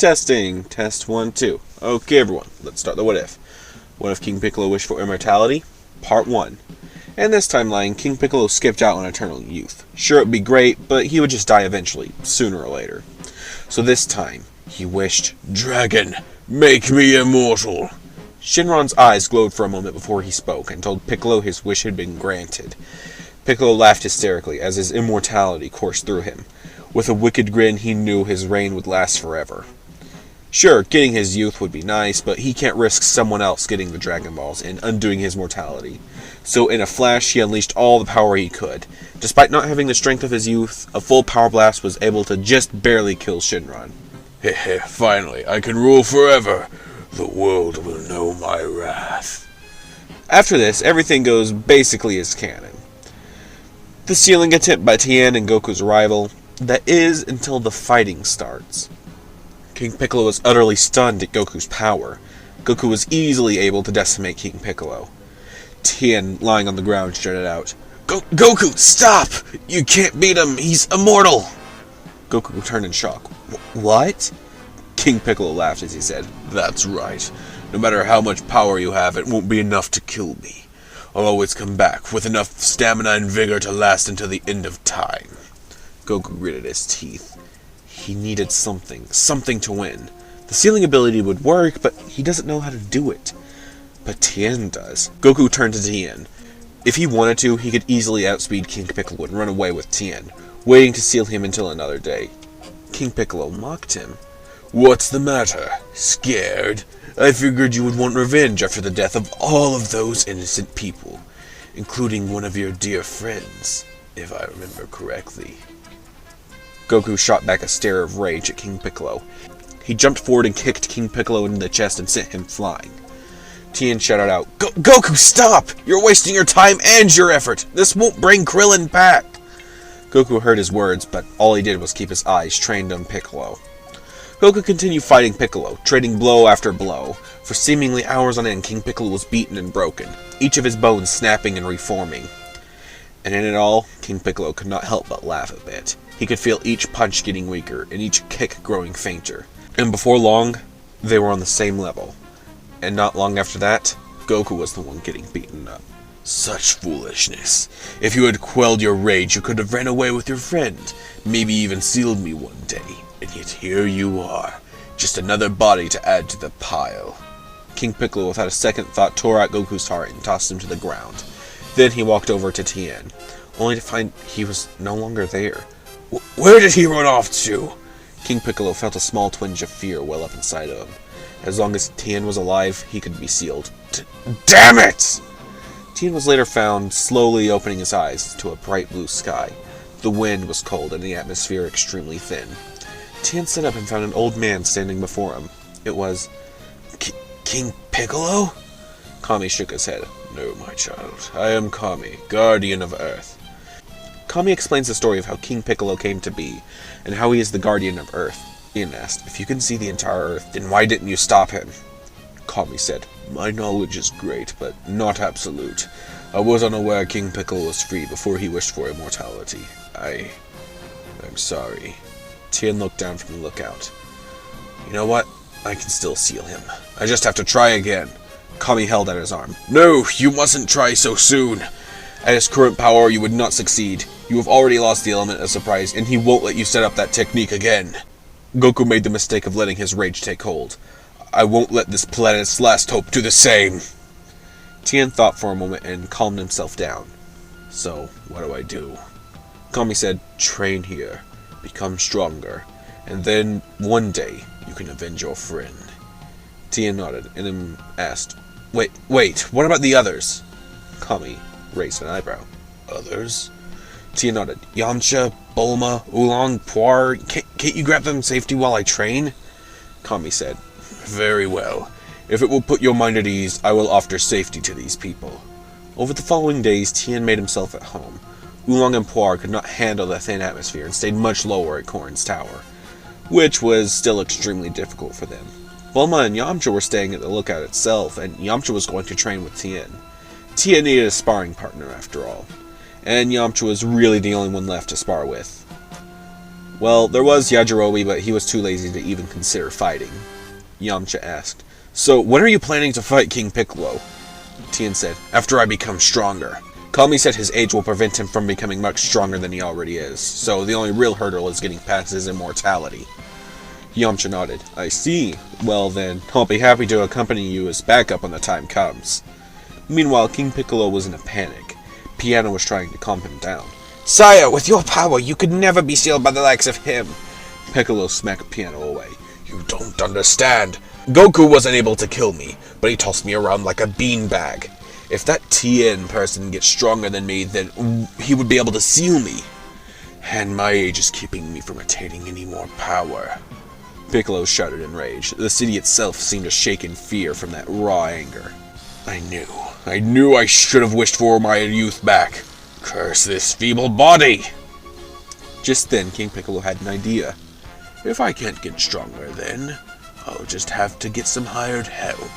Testing. Test 1, 2. Okay, everyone, let's start the what if. What if King Piccolo wished for immortality? Part 1. In this timeline, King Piccolo skipped out on eternal youth. Sure, it'd be great, but he would just die eventually, sooner or later. So this time, he wished, "Dragon, make me immortal." Shinron's eyes glowed for a moment before he spoke and told Piccolo his wish had been granted. Piccolo laughed hysterically as his immortality coursed through him. With a wicked grin, he knew his reign would last forever. Sure, getting his youth would be nice, but he can't risk someone else getting the Dragon Balls and undoing his mortality. So in a flash, he unleashed all the power he could. Despite not having the strength of his youth, a full power blast was able to just barely kill Shinron. Heh, finally, I can rule forever. The world will know my wrath. After this, everything goes basically as canon. The stealing attempt by Tien and Goku's rival, that is, until the fighting starts. King Piccolo was utterly stunned at Goku's power. Goku was easily able to decimate King Piccolo. Tien, lying on the ground, shouted out, Goku, stop! You can't beat him! He's immortal! Goku turned in shock. What? King Piccolo laughed as he said, "That's right. No matter how much power you have, it won't be enough to kill me. I'll always come back, with enough stamina and vigor to last until the end of time." Goku gritted his teeth. He needed something to win. The sealing ability would work, but he doesn't know how to do it. But Tien does. Goku turned to Tien. If he wanted to, he could easily outspeed King Piccolo and run away with Tien, waiting to seal him until another day. King Piccolo mocked him. "What's the matter? Scared? I figured you would want revenge after the death of all of those innocent people, including one of your dear friends, if I remember correctly." Goku shot back a stare of rage at King Piccolo. He jumped forward and kicked King Piccolo in the chest and sent him flying. Tien shouted out, Goku, stop! You're wasting your time and your effort! This won't bring Krillin back! Goku heard his words, but all he did was keep his eyes trained on Piccolo. Goku continued fighting Piccolo, trading blow after blow. For seemingly hours on end, King Piccolo was beaten and broken, each of his bones snapping and reforming. And in it all, King Piccolo could not help but laugh a bit. He could feel each punch getting weaker, and each kick growing fainter. And before long, they were on the same level. And not long after that, Goku was the one getting beaten up. Such foolishness. If you had quelled your rage, you could have ran away with your friend, maybe even sealed me one day. And yet here you are, just another body to add to the pile. King Piccolo, without a second thought, tore out Goku's heart and tossed him to the ground. Then he walked over to Tien, only to find he was no longer there. Where did he run off to? King Piccolo felt a small twinge of fear well up inside of him. As long as Tien was alive, he could be sealed. Damn it! Tien was later found slowly opening his eyes to a bright blue sky. The wind was cold and the atmosphere extremely thin. Tien sat up and found an old man standing before him. It was... King Piccolo? Kami shook his head. "No, my child. I am Kami, guardian of Earth." Kami explains the story of how King Piccolo came to be, and how he is the guardian of Earth. Tien asked, "If you can see the entire Earth, then why didn't you stop him?" Kami said, "My knowledge is great, but not absolute. I was unaware King Piccolo was free before he wished for immortality. I'm sorry." Tien looked down from the lookout. "You know what? I can still seal him. I just have to try again." Kami held out his arm. "No, you mustn't try so soon. At his current power, you would not succeed. You have already lost the element of surprise, and he won't let you set up that technique again." Goku made the mistake of letting his rage take hold. "I won't let this planet's last hope do the same." Tien thought for a moment and calmed himself down. "So, what do I do?" Kami said, "Train here, become stronger, and then, one day, you can avenge your friend." Tien nodded, and then asked, Wait, what about the others?" Kami raised an eyebrow. "Others?" Tien nodded. "Yamcha, Bulma, Oolong, Puar, can't you grab them safety while I train?" Kami said, "Very well. If it will put your mind at ease, I will offer safety to these people." Over the following days, Tien made himself at home. Oolong and Puar could not handle the thin atmosphere and stayed much lower at Korin's tower, which was still extremely difficult for them. Bulma and Yamcha were staying at the lookout itself, and Yamcha was going to train with Tien. Tien needed a sparring partner after all, and Yamcha was really the only one left to spar with. Well, there was Yajirobe, but he was too lazy to even consider fighting. Yamcha asked, "So, when are you planning to fight King Piccolo?" Tien said, "After I become stronger. Kami said his age will prevent him from becoming much stronger than he already is, so the only real hurdle is getting past his immortality." Yamcha nodded. "I see. Well then, I'll be happy to accompany you as backup when the time comes." Meanwhile, King Piccolo was in a panic. Piano was trying to calm him down. "Sire, with your power, you could never be sealed by the likes of him." Piccolo smacked Piano away. "You don't understand. Goku wasn't able to kill me, but he tossed me around like a beanbag. If that Tien person gets stronger than me, then he would be able to seal me. And my age is keeping me from attaining any more power." Piccolo shuddered in rage. The city itself seemed to shake in fear from that raw anger. I knew I should have wished for my youth back. Curse this feeble body! Just then, King Piccolo had an idea. If I can't get stronger, then I'll just have to get some hired help.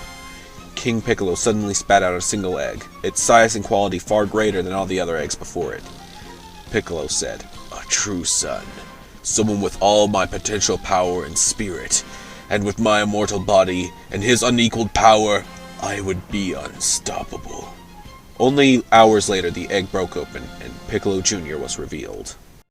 King Piccolo suddenly spat out a single egg, its size and quality far greater than all the other eggs before it. Piccolo said, "A true son. Someone with all my potential power and spirit, and with my immortal body and his unequaled power, I would be unstoppable." Only hours later, the egg broke open, and Piccolo Jr. was revealed.